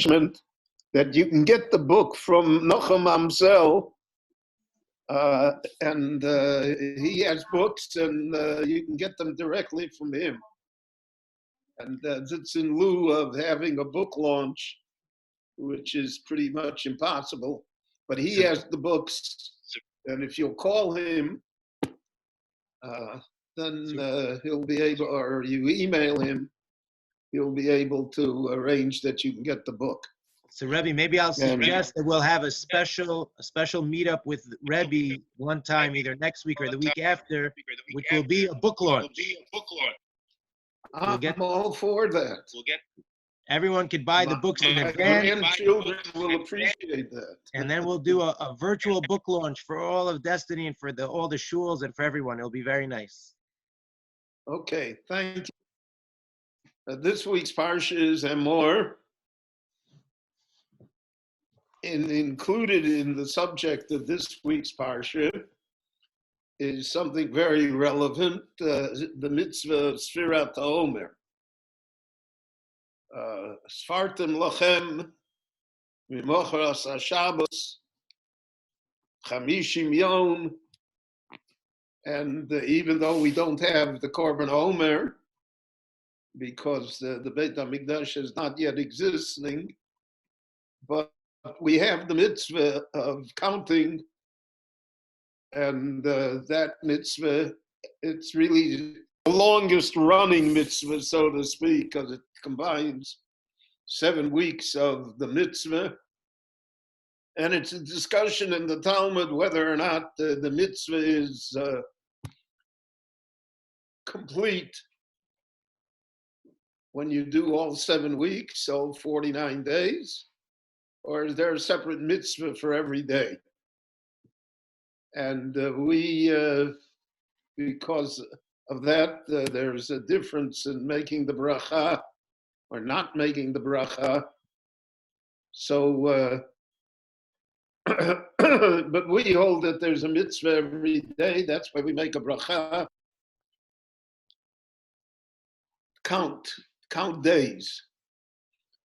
that you can get the book from Nochem Amsel, and he has books, and you can get them directly from him. And it's in lieu of having a book launch, which is pretty much impossible. But he has the books, and if you'll call him, then he'll be able, or you email him, he'll be able to arrange that you can get the book. So Rabbi, maybe I'll suggest that we'll have a special meetup with Rabbi one time, either next week or the week after, which will be a book launch. I'm all for that. Everyone could buy the books in advance. Grandchildren will appreciate that. And then we'll do a virtual book launch for all of Destiny and for all the shuls and for everyone. It'll be very nice. Okay, thank you. This week's Parsha is Emor. And included in the subject of this week's Parsha is something very relevant, the mitzvah of Sfirat HaOmer. Sfartem lachem mimochras HaShabbos Chamishim Yom. And even though we don't have the Korban Omer, because the Beit HaMikdash is not yet existing, but we have the mitzvah of counting, and that mitzvah, it's really the longest running mitzvah, so to speak, because it combines 7 weeks of the mitzvah. And it's a discussion in the Talmud whether or not the mitzvah is complete when you do all 7 weeks, so 49 days, or is there a separate mitzvah for every day? And we, because of that, there's a difference in making the bracha or not making the bracha. So, but we hold that there's a mitzvah every day. That's why we make a bracha. Count days.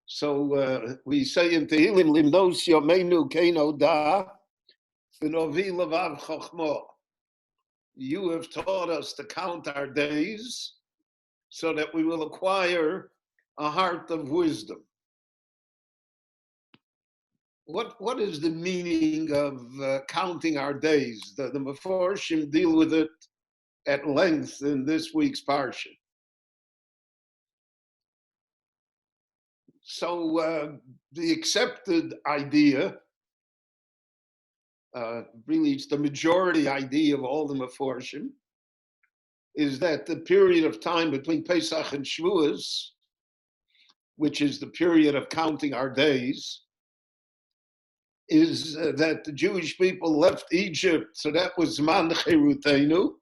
So we say in Tehillim, Limdos Yomeinu Keino Da, V'novi Levav Chochmo. You have taught us to count our days so that we will acquire a heart of wisdom. What is the meaning of counting our days? The Meforshim deal with it at length in this week's Parsha. So the accepted idea, really it's the majority idea of all the Meforshim, is that the period of time between Pesach and Shavuos, which is the period of counting our days, is that the Jewish people left Egypt, so that was Man Cherutenu.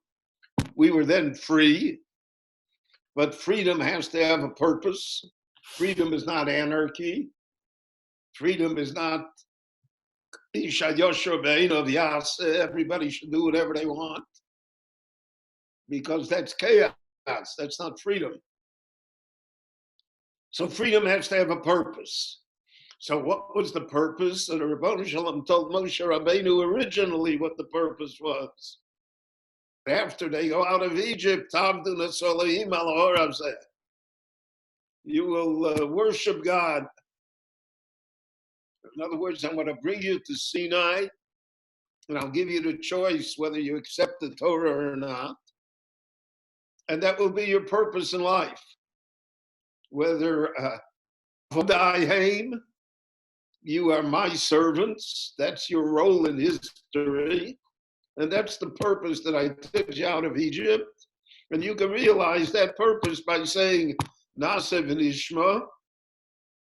We were then free, but freedom has to have a purpose. Freedom is not anarchy. Freedom is not everybody should do whatever they want, because that's chaos. That's not freedom. So freedom has to have a purpose. So what was the purpose? And the Rebbeinu Shalom told Moshe Rabbeinu originally what the purpose was. After they go out of Egypt, you will worship God. In other words, I'm going to bring you to Sinai, and I'll give you the choice whether you accept the Torah or not. And that will be your purpose in life. Whether you are my servants, that's your role in history. And that's the purpose that I took you out of Egypt. And you can realize that purpose by saying, Nasev Nishma,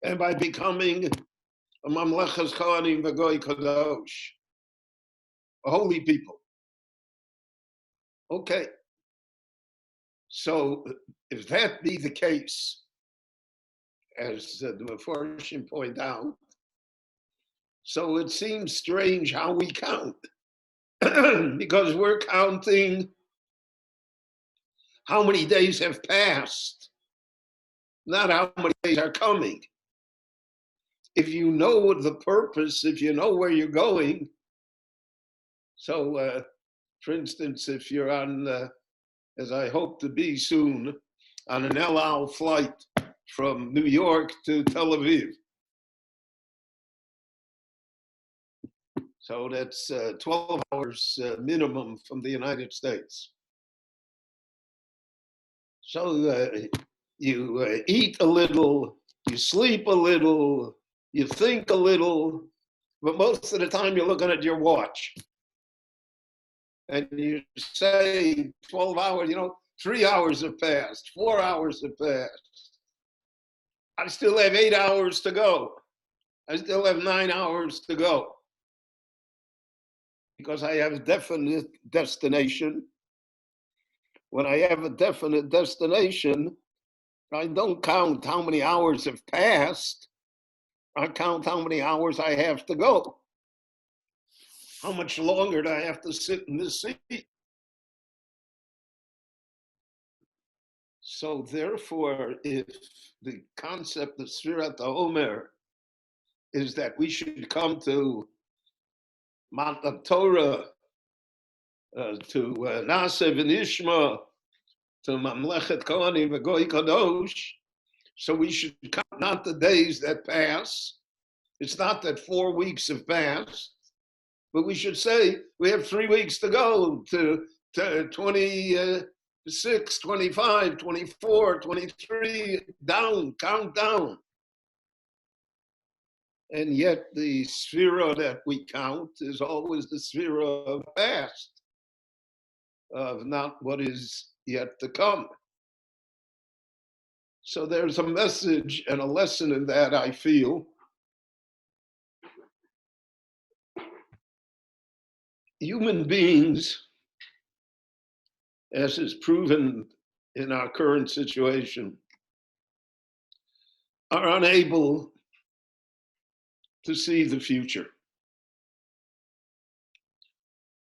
and by becoming a Mamlechas Kohanim V'Goy Kadosh, a holy people. Okay. So if that be the case, as the Meforshim point out, so it seems strange how we count, because we're counting how many days have passed, not how many days are coming. if you know the purpose, if you know where you're going. So, for instance, if you're on, as I hope to be soon, on an El Al flight from New York to Tel Aviv. So that's 12 hours minimum from the United States. So you eat a little, you sleep a little, you think a little, but most of the time you're looking at your watch. And you say 12 hours, 3 hours have passed, 4 hours have passed. I still have 8 hours to go. I still have 9 hours to go. Because I have a definite destination. When I have a definite destination, I don't count how many hours have passed. I count how many hours I have to go. How much longer do I have to sit in this seat? So therefore, if the concept of Sfirat HaOmer is that we should come to Matan Torah, to Na'aseh v'Nishma, to Mamlechet Kohanim v'Goy Kadosh, so we should count not the days that pass. It's not that 4 weeks have passed, but we should say we have 3 weeks to go to 26, 25, 24, 23, down, count down. And yet the sphera that we count is always the sphera of past, of not what is yet to come. So there's a message and a lesson in that, I feel. Human beings, as is proven in our current situation, are unable to see the future.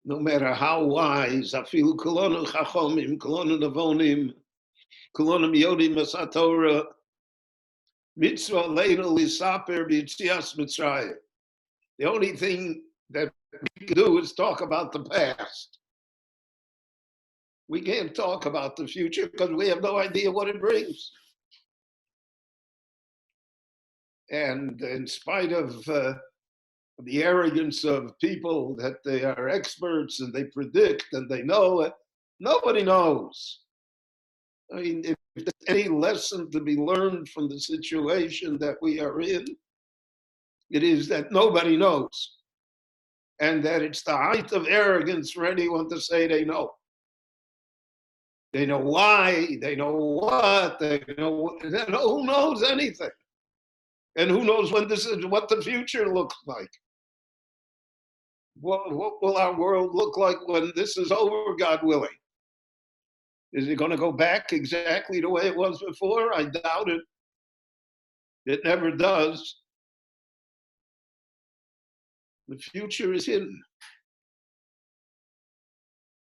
No matter how wise, afilu kolonu chachomim, kolonu navonim, kolonu yodim esatorah, mitzvah leinu lisaper b'yitzias Mitzrayim. The only thing that we can do is talk about the past. We can't talk about the future because we have no idea what it brings. And in spite of the arrogance of people that they are experts and they predict and they know it, nobody knows. I mean, if there's any lesson to be learned from the situation that we are in, it is that nobody knows. And that it's the height of arrogance for anyone to say they know. They know why, they know what, who knows anything? And who knows when this is, what the future looks like? What will our world look like when this is over, God willing? Is it going to go back exactly the way it was before? I doubt it. It never does. The future is hidden.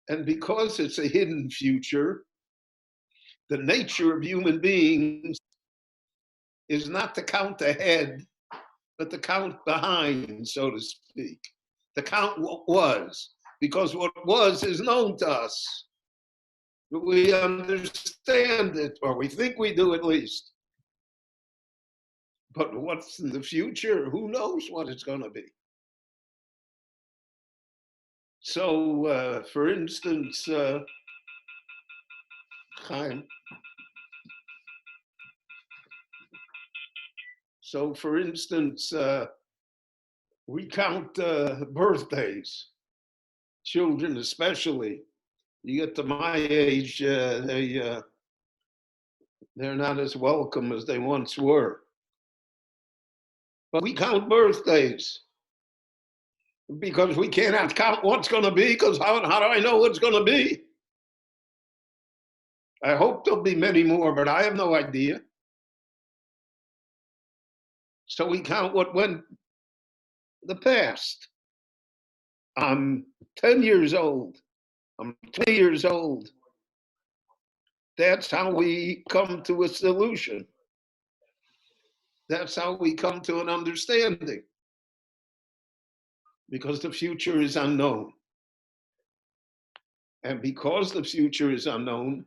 And because it's a hidden future, the nature of human beings is not to count ahead, but to count behind, so to speak. To count what was, because what was is known to us. We understand it, or we think we do at least. But what's in the future? Who knows what it's going to be? So, for instance, Chaim. So, for instance, we count birthdays, children especially. You get to my age, they're not as welcome as they once were. But we count birthdays because we cannot count what's going to be, because how do I know what's going to be? I hope there'll be many more, but I have no idea. So we count what went the past. I'm 10 years old. I'm 20 years old. That's how we come to a solution. That's how we come to an understanding, because the future is unknown. And because the future is unknown,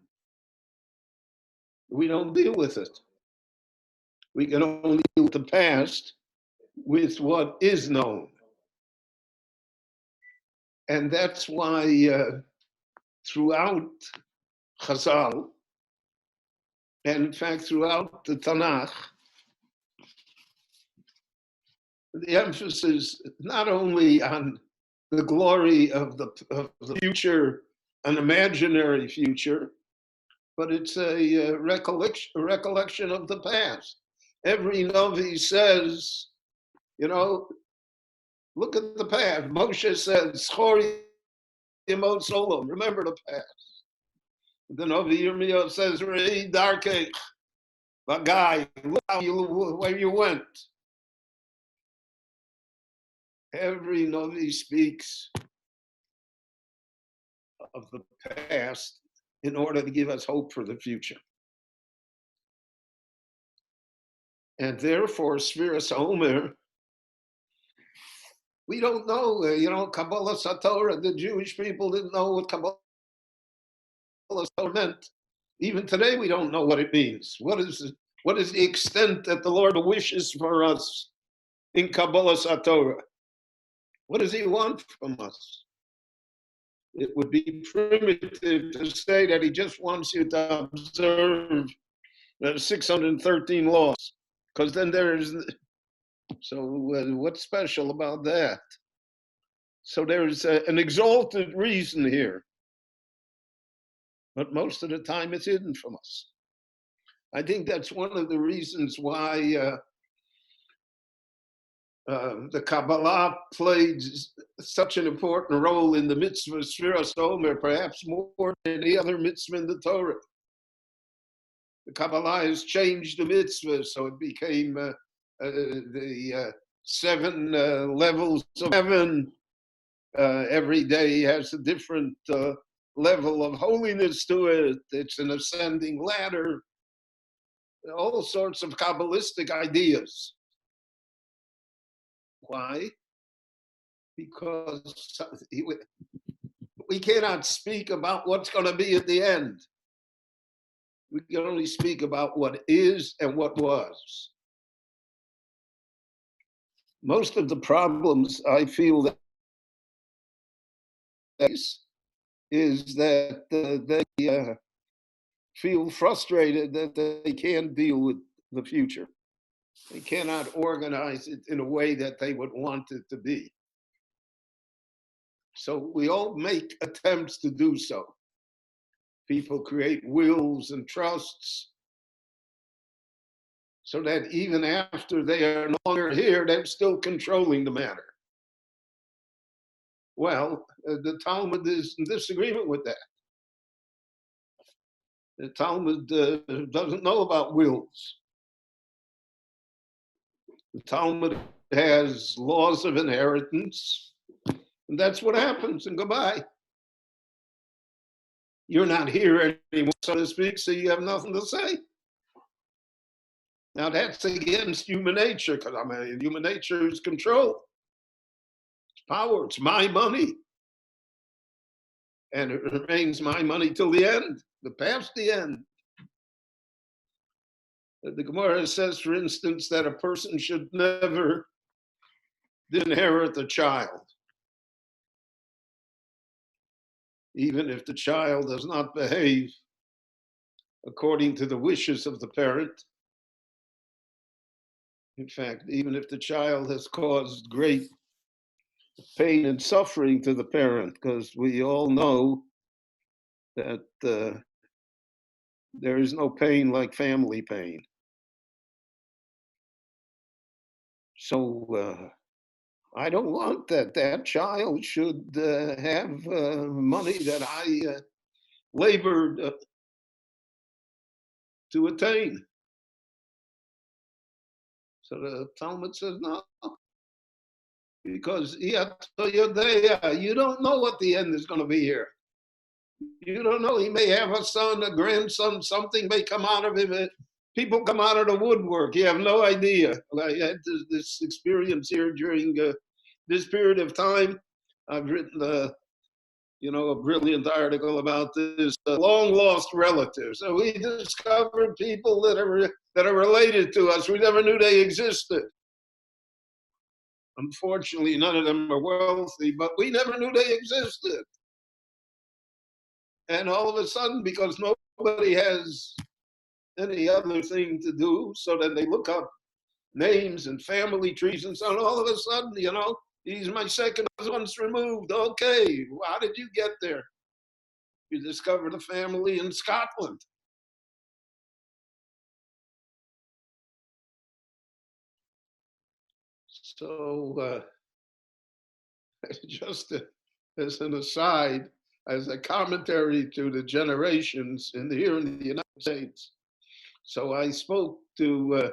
we don't deal with it. We can only deal with the past with what is known. And that's why throughout Chazal, and in fact throughout the Tanakh, the emphasis not only on the glory of the future, an imaginary future, but it's a recollection of the past. Every Navi says, you know, look at the past. Moshe says, Schori Yemot Solom, remember the past. The Navi Yirmiyah says, Rei Darkei, Bagai, look where you went. Every Navi speaks of the past in order to give us hope for the future. And therefore, Sfiras Omer, we don't know, Kabbalah Satorah, the Jewish people didn't know what Kabbalah Satorah meant. Even today, we don't know what it means. What is the extent that the Lord wishes for us in Kabbalah Satorah? What does he want from us? It would be primitive to say that he just wants you to observe the 613 laws, because then so what's special about that? So there's an exalted reason here, but most of the time it's hidden from us. I think that's one of the reasons why the Kabbalah played such an important role in the mitzvah Sfiras Omer, perhaps more than any other mitzvah in the Torah. The Kabbalah has changed the mitzvah, so it became the 7 levels of heaven. Every day has a different level of holiness to it. It's an ascending ladder. All sorts of Kabbalistic ideas. Why? Because we cannot speak about what's going to be at the end. We can only speak about what is and what was. Most of the problems I feel that is that they feel frustrated that they can't deal with the future. They cannot organize it in a way that they would want it to be. So we all make attempts to do so. People create wills and trusts so that even after they are no longer here, they're still controlling the matter. Well, the Talmud is in disagreement with that. The Talmud doesn't know about wills. The Talmud has laws of inheritance, and that's what happens, and goodbye. You're not here anymore, so to speak, so you have nothing to say. Now that's against human nature, because human nature is control. It's power, it's my money. And it remains my money till the end, past the end. The Gemara says, for instance, that a person should never inherit a child, even if the child does not behave according to the wishes of the parent. In fact, even if the child has caused great pain and suffering to the parent, because we all know that there is no pain like family pain. So I don't want that child should have money that I labored to attain. So the Talmud says no, because you don't know what the end is going to be here. You don't know. He may have a son, a grandson, something may come out of him. People come out of the woodwork. You have no idea. I had this experience here during this period of time. I've written a brilliant article about this long lost relatives. So we discovered people that are related to us. We never knew they existed. Unfortunately, none of them are wealthy, but we never knew they existed. And all of a sudden, because nobody has any other thing to do, so then they look up names and family trees and so on. All of a sudden, he's my second once removed. Okay, how did you get there? You discovered a family in Scotland. So just as an aside, as a commentary to the generations here in the United States. So I spoke to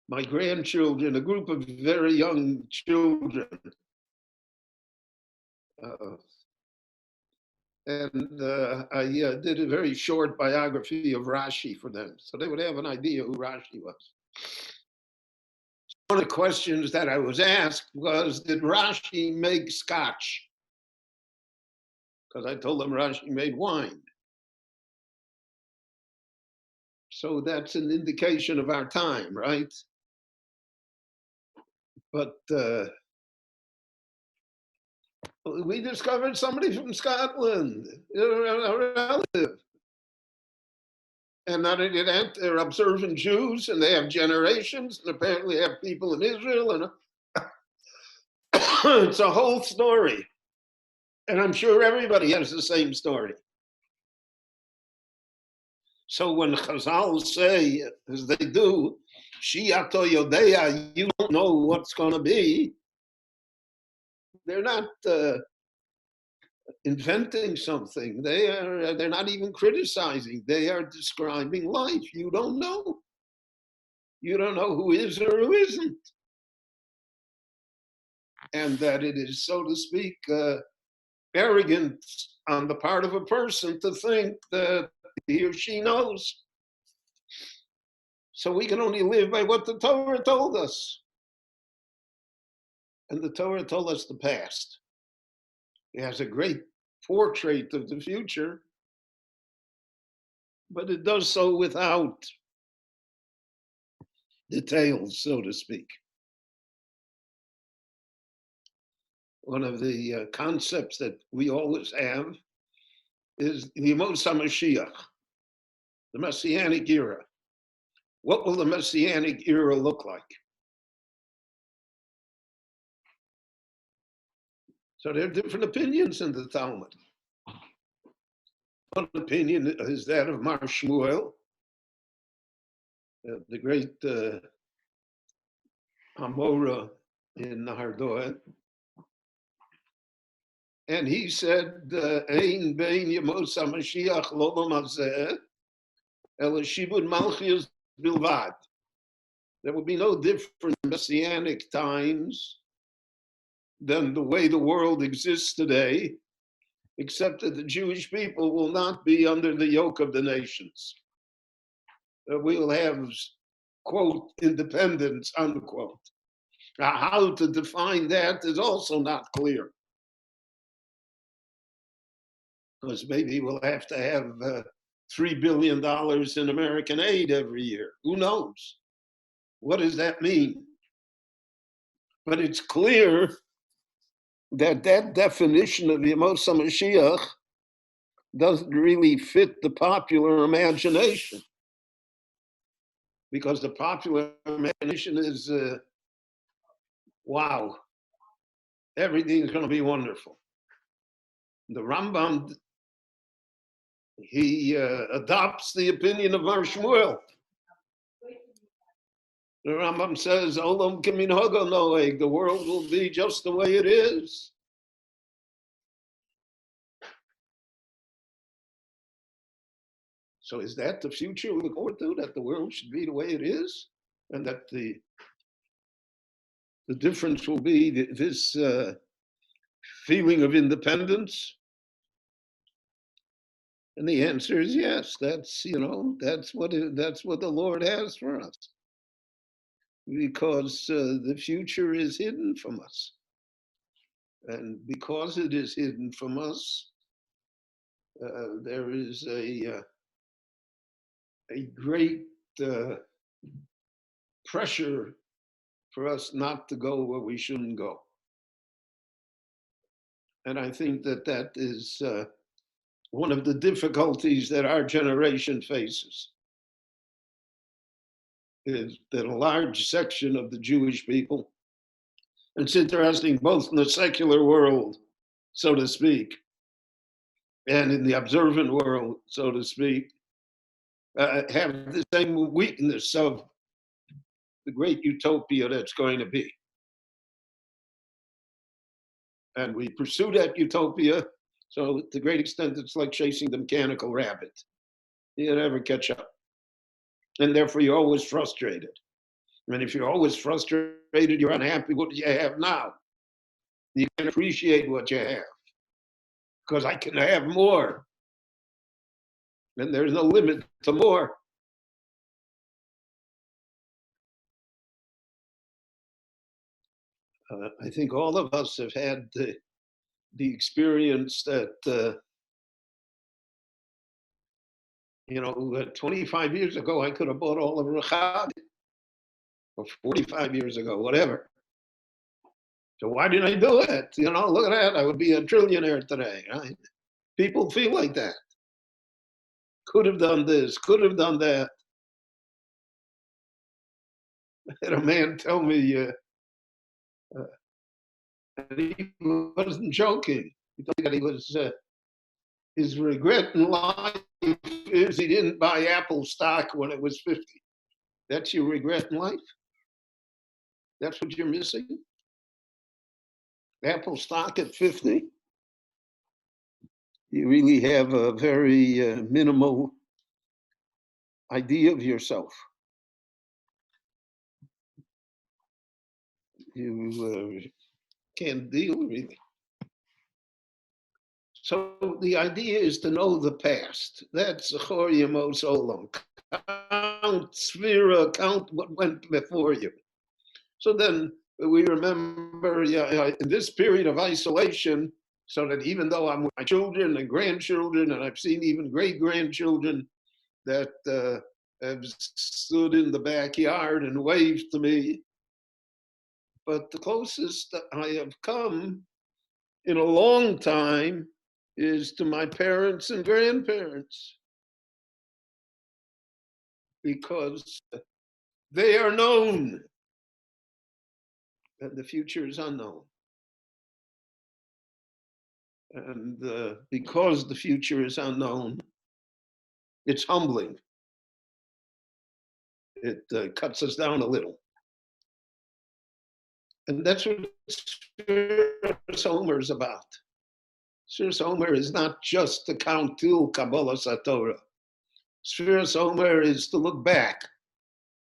my grandchildren, a group of very young children. And I did a very short biography of Rashi for them, so they would have an idea who Rashi was. One of the questions that I was asked was, did Rashi make scotch? Because I told them Rashi made wine. So that's an indication of our time, right? But we discovered somebody from Scotland, a relative. And not only that, they're observant Jews, and they have generations, and apparently have people in Israel, and it's a whole story. And I'm sure everybody has the same story. So when Chazal say, as they do, Shiato Yodeya, you don't know what's going to be, they're not inventing something. They're not even criticizing. They are describing life. You don't know. You don't know who is or who isn't. And that it is, so to speak, arrogant on the part of a person to think that he or she knows. So we can only live by what the Torah told us. And the Torah told us the past. It has a great portrait of the future, but it does so without details, so to speak. One of the concepts that we always have is the Emor Mashiach, the Messianic era. What will the Messianic era look like? So there are different opinions in the Talmud. One opinion is that of Mar Shmuel, the great Amora in Nahardoa. And he said, Ein bein Yemos HaMashiach lo b'mazeh, ela shibud malchus bilvad. There will be no different Messianic times than the way the world exists today, except that the Jewish people will not be under the yoke of the nations. We will have, quote, independence, unquote. Now, how to define that is also not clear. Because maybe we'll have to have $3 billion in American aid every year. Who knows? What does that mean? But it's clear that definition of Yemos HaMashiach doesn't really fit the popular imagination. Because the popular imagination is, wow, everything's going to be wonderful. The Rambam, he adopts the opinion of Mar Shmuel. The Rambam says, Olam keminhogo noeg, the world will be just the way it is. So is that the future we look forward to, that the world should be the way it is? And that the difference will be this feeling of independence? And the answer is yes. That's what the Lord has for us, because the future is hidden from us, and because it is hidden from us, there is a great pressure for us not to go where we shouldn't go. And I think that is one of the difficulties that our generation faces, is that a large section of the Jewish people, and it's interesting, both in the secular world, so to speak, and in the observant world, so to speak, have the same weakness of the great utopia that's going to be. And we pursue that utopia, so to a great extent, it's like chasing the mechanical rabbit. You never catch up. And therefore, you're always frustrated. And if you're always frustrated, you're unhappy with what you have now. You can appreciate what you have, because I can have more. And there's no limit to more. I think all of us have had the experience that, 25 years ago, I could have bought all of Rachad, or 45 years ago, whatever. So why didn't I do it? Look at that. I would be a trillionaire today, right? People feel like that. Could have done this, could have done that. I had a man tell me, and he wasn't joking. He told me that he was, his regret in life is he didn't buy Apple stock when it was 50. That's your regret in life? That's what you're missing? Apple stock at 50? You really have a very minimal idea of yourself. You can't deal really. So the idea is to know the past. That's Zachor Yemos Olam. Count Sphira, count what went before you. So then we remember in this period of isolation, so that even though I'm with my children and grandchildren, and I've seen even great-grandchildren that have stood in the backyard and waved to me, but the closest I have come in a long time is to my parents and grandparents, because they are known and the future is unknown. And because the future is unknown, it's humbling. It cuts us down a little. And that's what Shiur Omer is about. Shiur Omer is not just to count till Kabbalah Satorah. Shiur Omer is to look back.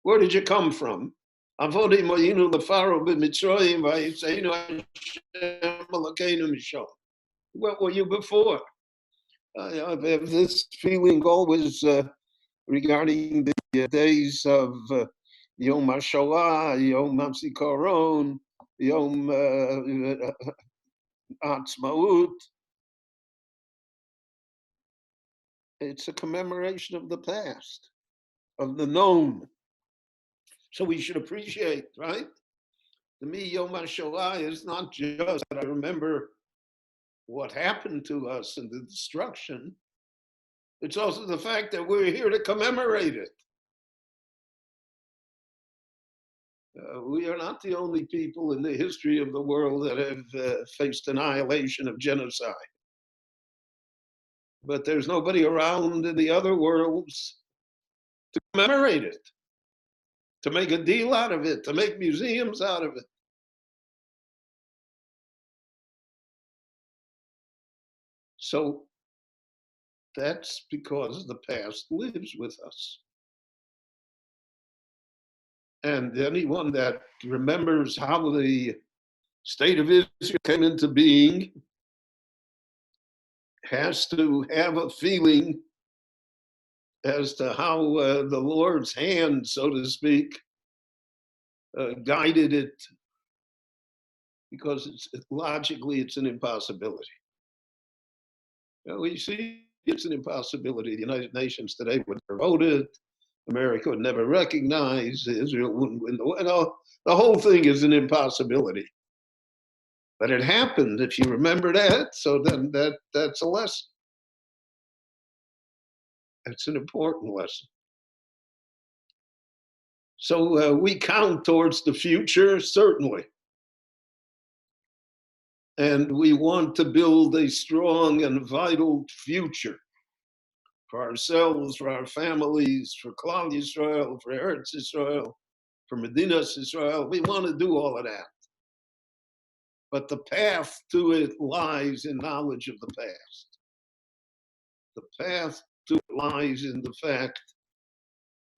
Where did you come from? Avodim moyinu lefaro b'mitzroyim v'yitzayinu Hashem Elokeinu mishol. What were you before? I have this feeling always regarding the days of Yom HaShoah, Yom HaZikaron, Yom Atzmaut. It's a commemoration of the past, of the known. So we should appreciate, right? To me, Yom HaShoah is not just that I remember what happened to us and the destruction. It's also the fact that we're here to commemorate it. We are not the only people in the history of the world that have faced annihilation of genocide. But there's nobody around in the other worlds to commemorate it, to make a deal out of it, to make museums out of it. So that's because the past lives with us. And anyone that remembers how the state of Israel came into being has to have a feeling as to how the Lord's hand, so to speak, guided it, because logically it's an impossibility. We see it's an impossibility. The United Nations today would never vote it. America would never recognize. Israel wouldn't win the war. The whole thing is an impossibility. But it happened, if you remember that. So then that's a lesson. It's an important lesson. So we count towards the future, certainly. And we want to build a strong and vital future for ourselves, for our families, for Klal Yisrael, for Eretz Yisrael, for Medinas Yisrael. We want to do all of that. But the path to it lies in knowledge of the past. The path to it lies in the fact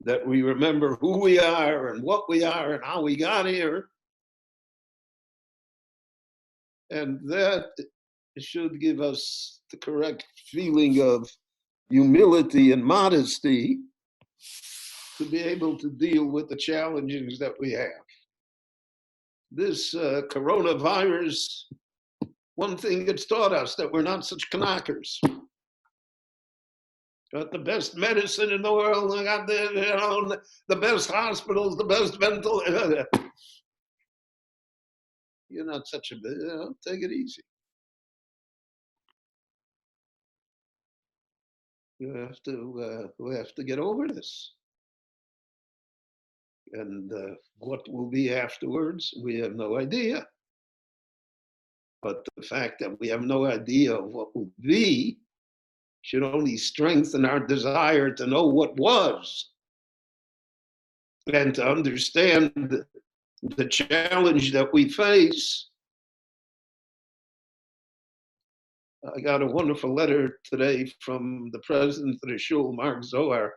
that we remember who we are and what we are and how we got here. And that should give us the correct feeling of humility and modesty to be able to deal with the challenges that we have. This coronavirus, one thing it's taught us, that we're not such knockers. Got the best medicine in the world, got the best hospitals, the best mental. You're not such a big, take it easy. We have to get over this. And what will be afterwards, we have no idea. But the fact that we have no idea of what will be should only strengthen our desire to know what was and to understand the challenge that we face. I got a wonderful letter today from the president of the Shul, Mark Zohar,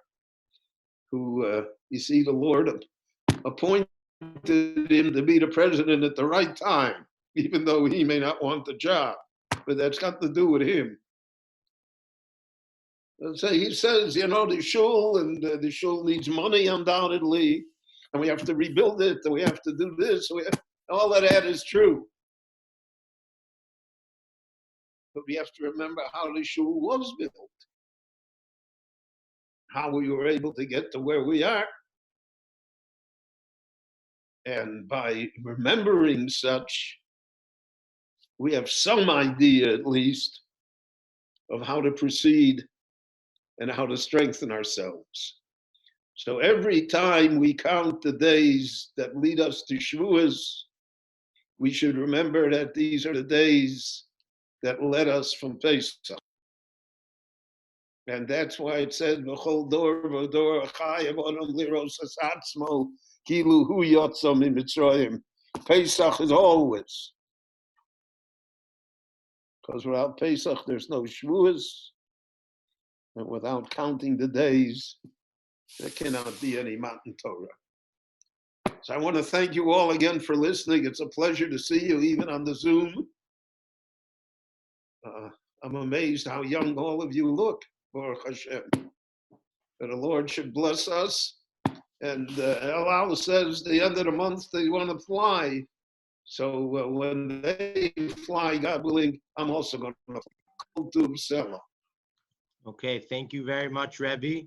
who, you see, the Lord appointed him to be the president at the right time, even though he may not want the job. But that's got to do with him. So he says, the shul, and the shul needs money, undoubtedly, and we have to rebuild it, and we have to do this. All of that is true. But we have to remember how the shul was built, how we were able to get to where we are. And by remembering such, we have some idea, at least, of how to proceed and how to strengthen ourselves. So every time we count the days that lead us to Shavuos, we should remember that these are the days that led us from Pesach. And that's why it said, V'chol dor v'dor chayav odom lirosas atzmo kilu hu yotza miMitzrayim. Pesach is always. Because without Pesach, there's no Shavuos. And without counting the days, there cannot be any Matan Torah. So I want to thank you all again for listening. It's a pleasure to see you, even on the Zoom. I'm amazed how young all of you look, Baruch Hashem. That the Lord should bless us. And Allah says the end of the month they want to fly. So when they fly, God willing, I'm also going to go to Sela. Okay, thank you very much, Rabbi.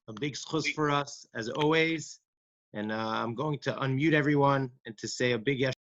A big schus for us, as always. And I'm going to unmute everyone and to say a big